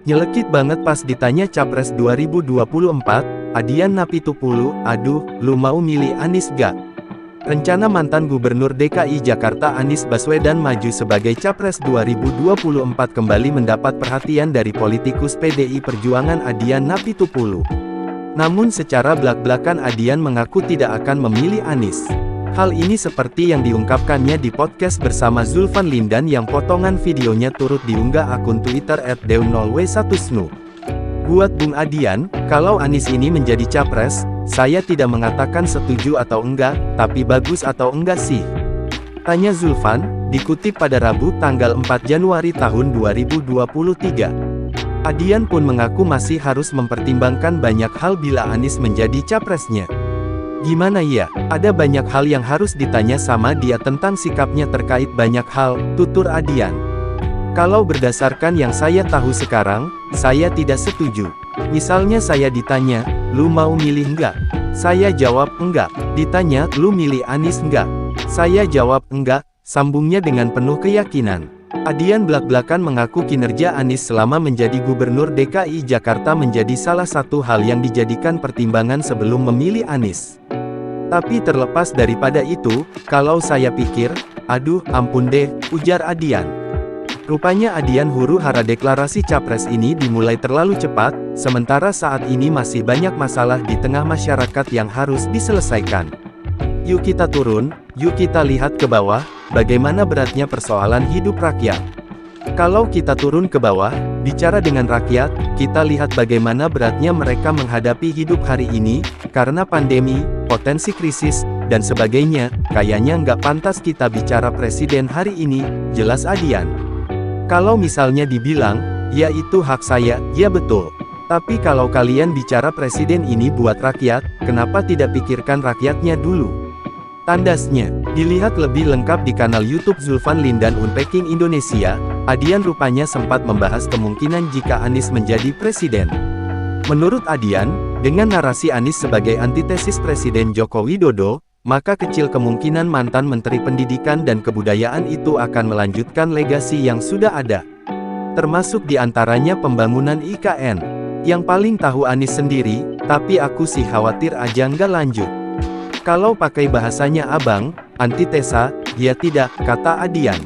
Nyelekit banget pas ditanya Capres 2024, Adian Napitupulu, aduh, lu mau milih Anies gak? Rencana mantan Gubernur DKI Jakarta Anies Baswedan maju sebagai Capres 2024 kembali mendapat perhatian dari politikus PDI Perjuangan Adian Napitupulu. Namun secara blak-blakan Adian mengaku tidak akan memilih Anies. Hal ini seperti yang diungkapkannya di podcast bersama Zulfan Lindan yang potongan videonya turut diunggah akun Twitter @deun0w1snu. Buat Bung Adian, kalau Anies ini menjadi capres, saya tidak mengatakan setuju atau enggak, tapi bagus atau enggak sih? Tanya Zulfan, dikutip pada Rabu tanggal 4 Januari tahun 2023. Adian pun mengaku masih harus mempertimbangkan banyak hal bila Anies menjadi capresnya. Gimana ya, ada banyak hal yang harus ditanya sama dia tentang sikapnya terkait banyak hal, tutur Adian. Kalau berdasarkan yang saya tahu sekarang, saya tidak setuju. Misalnya saya ditanya, lu mau milih enggak? Saya jawab enggak. Ditanya, lu milih Anies enggak? Saya jawab enggak, sambungnya dengan penuh keyakinan. Adian blak-blakan mengaku kinerja Anies selama menjadi Gubernur DKI Jakarta menjadi salah satu hal yang dijadikan pertimbangan sebelum memilih Anies. Tapi terlepas daripada itu, kalau saya pikir, aduh, ampun deh, ujar Adian. Rupanya Adian huru-hara deklarasi capres ini dimulai terlalu cepat, sementara saat ini masih banyak masalah di tengah masyarakat yang harus diselesaikan. Yuk kita turun, yuk kita lihat ke bawah, bagaimana beratnya persoalan hidup rakyat. Kalau kita turun ke bawah, bicara dengan rakyat, kita lihat bagaimana beratnya mereka menghadapi hidup hari ini, karena pandemi, potensi krisis, dan sebagainya, kayaknya nggak pantas kita bicara presiden hari ini, jelas Adian. Kalau misalnya dibilang, ya itu hak saya, ya betul. Tapi kalau kalian bicara presiden ini buat rakyat, kenapa tidak pikirkan rakyatnya dulu? Tandasnya, dilihat lebih lengkap di kanal YouTube Zulfan Lindan Unpacking Indonesia, Adian rupanya sempat membahas kemungkinan jika Anies menjadi presiden. Menurut Adian, dengan narasi Anies sebagai antitesis Presiden Joko Widodo, maka kecil kemungkinan mantan Menteri Pendidikan dan Kebudayaan itu akan melanjutkan legasi yang sudah ada. Termasuk diantaranya pembangunan IKN. Yang paling tahu Anies sendiri, tapi aku sih khawatir aja nggak lanjut. Kalau pakai bahasanya abang, antitesa, ya tidak, kata Adian.